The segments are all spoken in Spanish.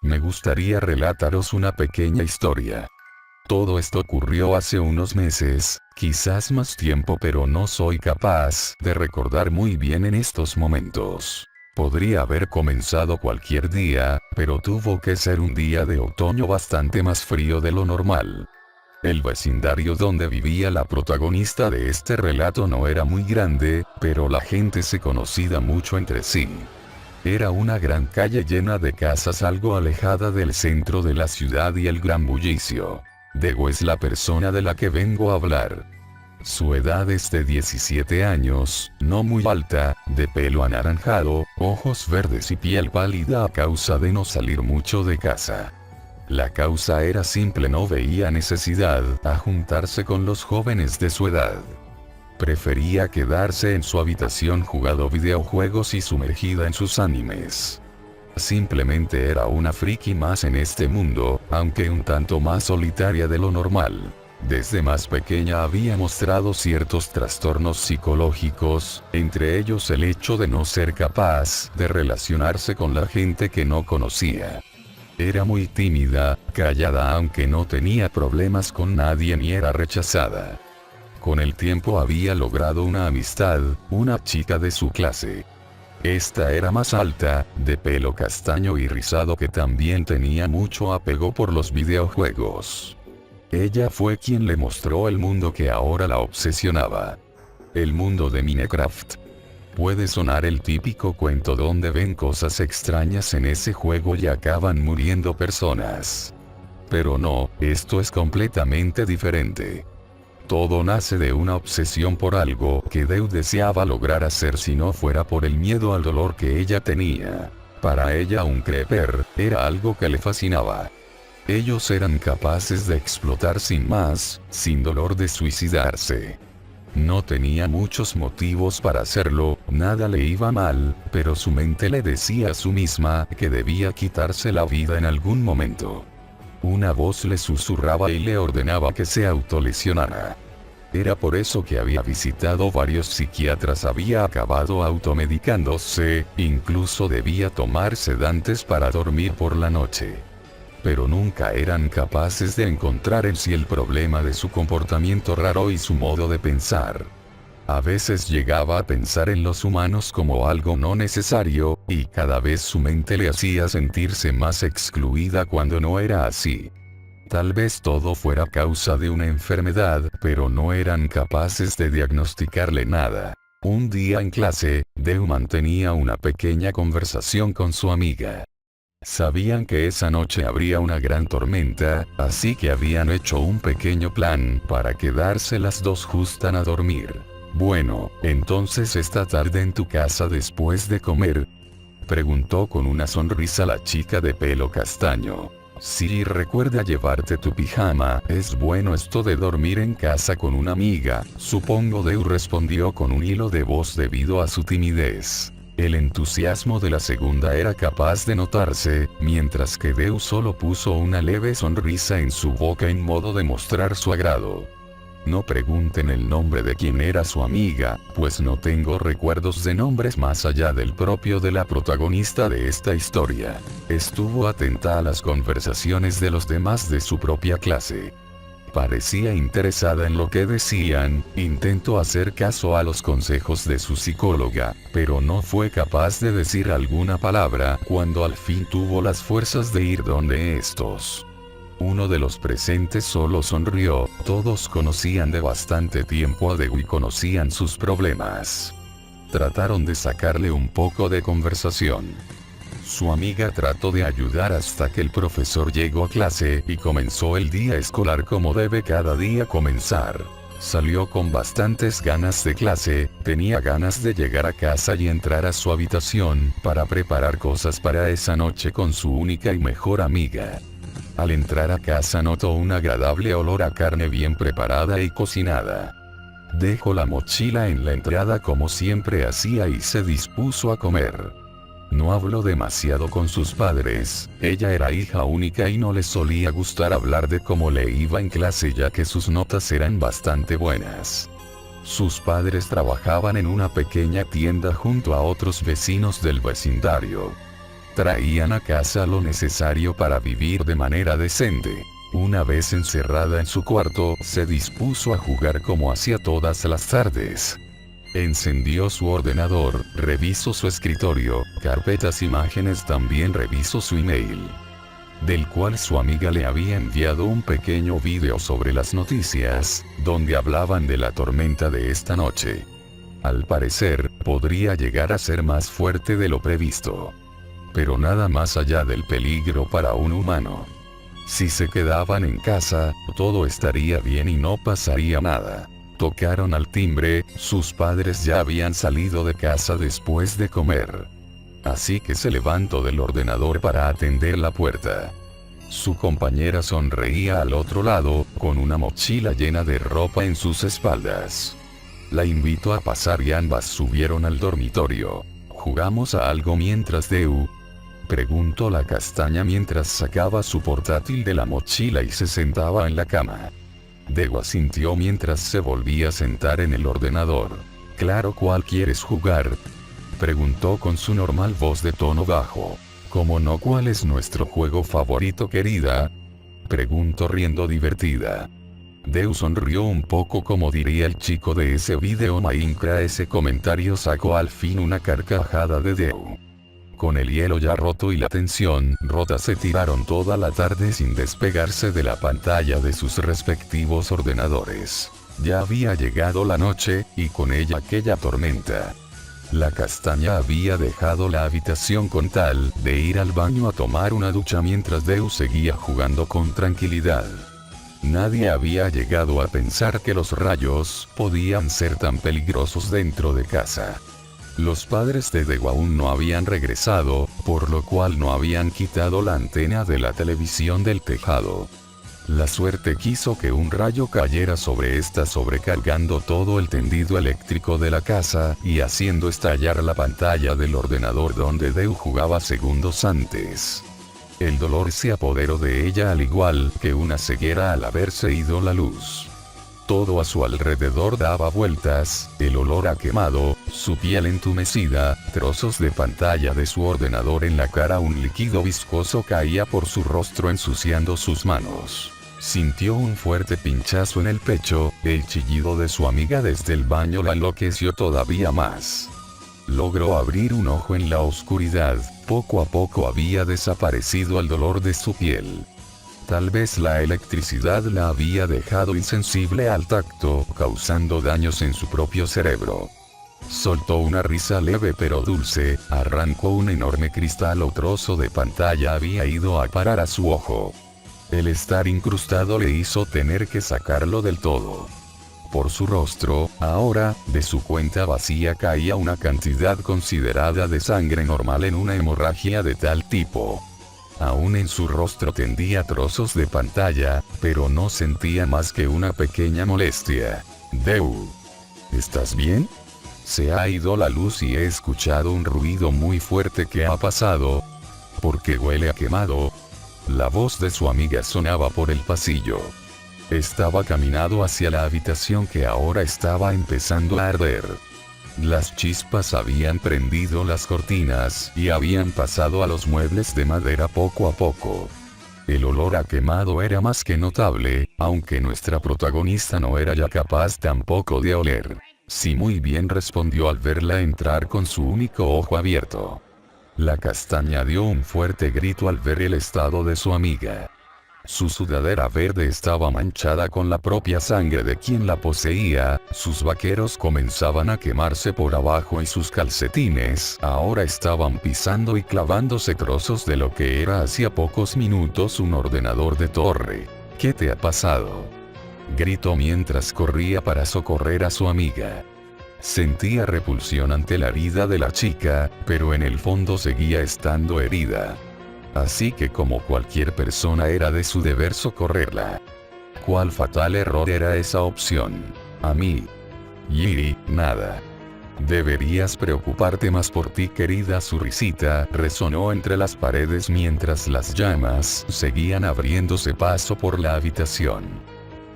Me gustaría relataros una pequeña historia. Todo esto ocurrió hace unos meses, quizás más tiempo, pero no soy capaz de recordar muy bien en estos momentos. Podría haber comenzado cualquier día, pero tuvo que ser un día de otoño bastante más frío de lo normal. El vecindario donde vivía la protagonista de este relato no era muy grande, pero la gente se conocía mucho entre sí. Era una gran calle llena de casas algo alejada del centro de la ciudad y el gran bullicio. Dego es la persona de la que vengo a hablar. Su edad es de 17 años, no muy alta, de pelo anaranjado, ojos verdes y piel pálida a causa de no salir mucho de casa. La causa era simple: no veía necesidad a juntarse con los jóvenes de su edad. Prefería quedarse en su habitación jugando videojuegos y sumergida en sus animes. Simplemente era una friki más en este mundo, aunque un tanto más solitaria de lo normal. Desde más pequeña había mostrado ciertos trastornos psicológicos, entre ellos el hecho de no ser capaz de relacionarse con la gente que no conocía. Era muy tímida, callada, aunque no tenía problemas con nadie ni era rechazada. Con el tiempo había logrado una amistad, una chica de su clase. Esta era más alta, de pelo castaño y rizado, que también tenía mucho apego por los videojuegos. Ella fue quien le mostró el mundo que ahora la obsesionaba. El mundo de Minecraft. Puede sonar el típico cuento donde ven cosas extrañas en ese juego y acaban muriendo personas. Pero no, esto es completamente diferente. Todo nace de una obsesión por algo que Deu deseaba lograr hacer si no fuera por el miedo al dolor que ella tenía. Para ella un creeper era algo que le fascinaba. Ellos eran capaces de explotar sin más, sin dolor, de suicidarse. No tenía muchos motivos para hacerlo, nada le iba mal, pero su mente le decía a sí misma que debía quitarse la vida en algún momento. Una voz le susurraba y le ordenaba que se autolesionara. Era por eso que había visitado varios psiquiatras, había acabado automedicándose, incluso debía tomar sedantes para dormir por la noche. Pero nunca eran capaces de encontrar en sí el problema de su comportamiento raro y su modo de pensar. A veces llegaba a pensar en los humanos como algo no necesario, y cada vez su mente le hacía sentirse más excluida cuando no era así. Tal vez todo fuera causa de una enfermedad, pero no eran capaces de diagnosticarle nada. Un día en clase, Deu mantenía una pequeña conversación con su amiga. Sabían que esa noche habría una gran tormenta, así que habían hecho un pequeño plan para quedarse las dos justas a dormir. «Bueno, entonces esta tarde en tu casa después de comer», preguntó con una sonrisa la chica de pelo castaño. «Sí, recuerda llevarte tu pijama, es bueno esto de dormir en casa con una amiga, supongo», Deu respondió con un hilo de voz debido a su timidez. El entusiasmo de la segunda era capaz de notarse, mientras que Deu solo puso una leve sonrisa en su boca en modo de mostrar su agrado. No pregunten el nombre de quién era su amiga, pues no tengo recuerdos de nombres más allá del propio de la protagonista de esta historia. Estuvo atenta a las conversaciones de los demás de su propia clase. Parecía interesada en lo que decían, intentó hacer caso a los consejos de su psicóloga, pero no fue capaz de decir alguna palabra cuando al fin tuvo las fuerzas de ir donde estos. Uno de los presentes solo sonrió, todos conocían de bastante tiempo a Deu y conocían sus problemas. Trataron de sacarle un poco de conversación. Su amiga trató de ayudar hasta que el profesor llegó a clase y comenzó el día escolar como debe cada día comenzar. Salió con bastantes ganas de clase, tenía ganas de llegar a casa y entrar a su habitación para preparar cosas para esa noche con su única y mejor amiga. Al entrar a casa notó un agradable olor a carne bien preparada y cocinada. Dejó la mochila en la entrada como siempre hacía y se dispuso a comer. No habló demasiado con sus padres, ella era hija única y no le solía gustar hablar de cómo le iba en clase ya que sus notas eran bastante buenas. Sus padres trabajaban en una pequeña tienda junto a otros vecinos del vecindario. Traían a casa lo necesario para vivir de manera decente. Una vez encerrada en su cuarto, se dispuso a jugar como hacía todas las tardes. Encendió su ordenador, revisó su escritorio, carpetas, imágenes, también revisó su email, del cual su amiga le había enviado un pequeño video sobre las noticias, donde hablaban de la tormenta de esta noche. Al parecer, podría llegar a ser más fuerte de lo previsto. Pero nada más allá del peligro para un humano. Si se quedaban en casa, todo estaría bien y no pasaría nada. Tocaron al timbre, sus padres ya habían salido de casa después de comer. Así que se levantó del ordenador para atender la puerta. Su compañera sonreía al otro lado, con una mochila llena de ropa en sus espaldas. La invitó a pasar y ambas subieron al dormitorio. ¿Jugamos a algo mientras Deu?, preguntó la castaña mientras sacaba su portátil de la mochila y se sentaba en la cama. Deu asintió mientras se volvía a sentar en el ordenador. Claro, ¿cuál quieres jugar?, preguntó con su normal voz de tono bajo. ¿Cómo no? ¿Cuál es nuestro juego favorito, querida?, preguntó riendo divertida. Deu sonrió un poco, como diría el chico de ese video Minecraft. Ese comentario sacó al fin una carcajada de Deu. Con el hielo ya roto y la tensión rota, se tiraron toda la tarde sin despegarse de la pantalla de sus respectivos ordenadores. Ya había llegado la noche, y con ella aquella tormenta. La castaña había dejado la habitación con tal de ir al baño a tomar una ducha mientras Deu seguía jugando con tranquilidad. Nadie había llegado a pensar que los rayos podían ser tan peligrosos dentro de casa. Los padres de Deu aún no habían regresado, por lo cual no habían quitado la antena de la televisión del tejado. La suerte quiso que un rayo cayera sobre esta, sobrecargando todo el tendido eléctrico de la casa y haciendo estallar la pantalla del ordenador donde Deu jugaba segundos antes. El dolor se apoderó de ella, al igual que una ceguera al haberse ido la luz. Todo a su alrededor daba vueltas, el olor a quemado, su piel entumecida, trozos de pantalla de su ordenador en la cara, un líquido viscoso caía por su rostro ensuciando sus manos. Sintió un fuerte pinchazo en el pecho, el chillido de su amiga desde el baño la enloqueció todavía más. Logró abrir un ojo en la oscuridad, poco a poco había desaparecido el dolor de su piel. Tal vez la electricidad la había dejado insensible al tacto, causando daños en su propio cerebro. Soltó una risa leve pero dulce, arrancó un enorme cristal o trozo de pantalla había ido a parar a su ojo. El estar incrustado le hizo tener que sacarlo del todo. Por su rostro, ahora, de su cuenta vacía caía una cantidad considerada de sangre normal en una hemorragia de tal tipo. Aún en su rostro tendía trozos de pantalla, pero no sentía más que una pequeña molestia. Deu, ¿estás bien? Se ha ido la luz y he escuchado un ruido muy fuerte. ¿Qué ha pasado? ¿Por qué huele a quemado? La voz de su amiga sonaba por el pasillo. Estaba caminando hacia la habitación que ahora estaba empezando a arder. Las chispas habían prendido las cortinas y habían pasado a los muebles de madera poco a poco. El olor a quemado era más que notable, aunque nuestra protagonista no era ya capaz tampoco de oler. Sí, muy bien, respondió al verla entrar con su único ojo abierto. La castaña dio un fuerte grito al ver el estado de su amiga. Su sudadera verde estaba manchada con la propia sangre de quien la poseía, sus vaqueros comenzaban a quemarse por abajo y sus calcetines ahora estaban pisando y clavándose trozos de lo que era hacía pocos minutos un ordenador de torre. ¿Qué te ha pasado?, gritó mientras corría para socorrer a su amiga. Sentía repulsión ante la herida de la chica, pero en el fondo seguía estando herida. Así que como cualquier persona era de su deber socorrerla. ¿Cuál fatal error era esa opción? A mí, Yiri, nada. Deberías preocuparte más por ti, querida. Su risita resonó entre las paredes mientras las llamas seguían abriéndose paso por la habitación.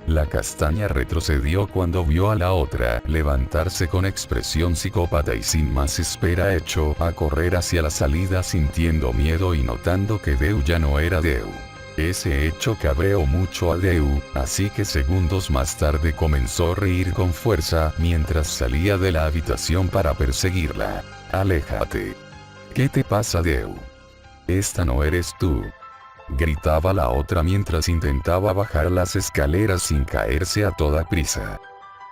La castaña retrocedió cuando vio a la otra levantarse con expresión psicópata y sin más espera echó a correr hacia la salida sintiendo miedo y notando que Deu ya no era Deu. Ese hecho cabreó mucho a Deu, así que segundos más tarde comenzó a reír con fuerza mientras salía de la habitación para perseguirla. «Aléjate». «¿Qué te pasa, Deu? Esta no eres tú», gritaba la otra mientras intentaba bajar las escaleras sin caerse a toda prisa.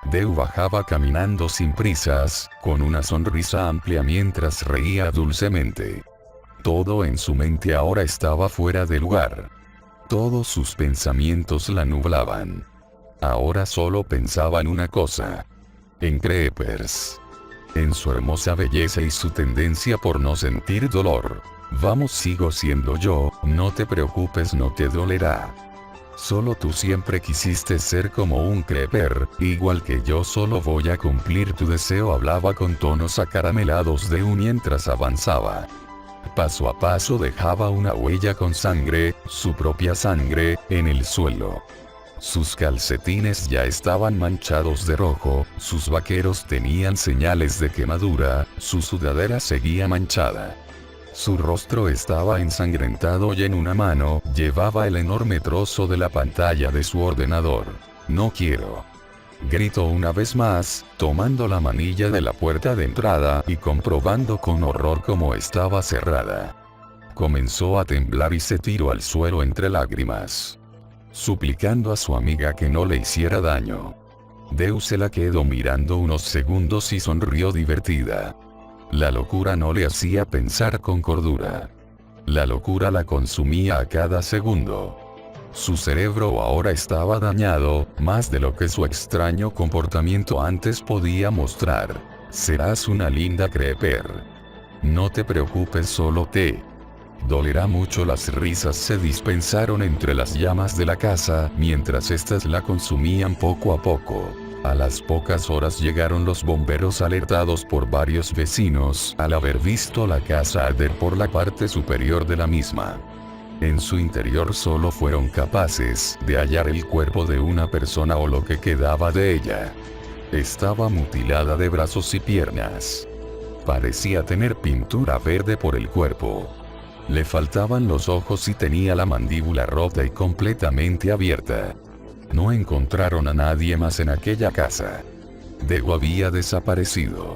Deu bajaba caminando sin prisas, con una sonrisa amplia mientras reía dulcemente. Todo en su mente ahora estaba fuera de lugar. Todos sus pensamientos la nublaban. Ahora solo pensaba en una cosa. En Creepers. En su hermosa belleza y su tendencia por no sentir dolor. «Vamos, sigo siendo yo, no te preocupes, no te dolerá. Solo tú siempre quisiste ser como un Creeper, igual que yo, solo voy a cumplir tu deseo», hablaba con tonos acaramelados Deu mientras avanzaba. Paso a paso dejaba una huella con sangre, su propia sangre, en el suelo. Sus calcetines ya estaban manchados de rojo, sus vaqueros tenían señales de quemadura, su sudadera seguía manchada. Su rostro estaba ensangrentado y en una mano llevaba el enorme trozo de la pantalla de su ordenador. «No quiero», gritó una vez más, tomando la manilla de la puerta de entrada y comprobando con horror cómo estaba cerrada. Comenzó a temblar y se tiró al suelo entre lágrimas, suplicando a su amiga que no le hiciera daño. Deu se la quedó mirando unos segundos y sonrió divertida. La locura no le hacía pensar con cordura. La locura la consumía a cada segundo. Su cerebro ahora estaba dañado, más de lo que su extraño comportamiento antes podía mostrar. «Serás una linda Creeper. No te preocupes, solo te dolerá mucho». Las risas se dispensaron entre las llamas de la casa, mientras éstas la consumían poco a poco. A las pocas horas llegaron los bomberos alertados por varios vecinos al haber visto la casa arder por la parte superior de la misma. En su interior solo fueron capaces de hallar el cuerpo de una persona o lo que quedaba de ella. Estaba mutilada de brazos y piernas. Parecía tener pintura verde por el cuerpo. Le faltaban los ojos y tenía la mandíbula rota y completamente abierta. No encontraron a nadie más en aquella casa. Deu había desaparecido.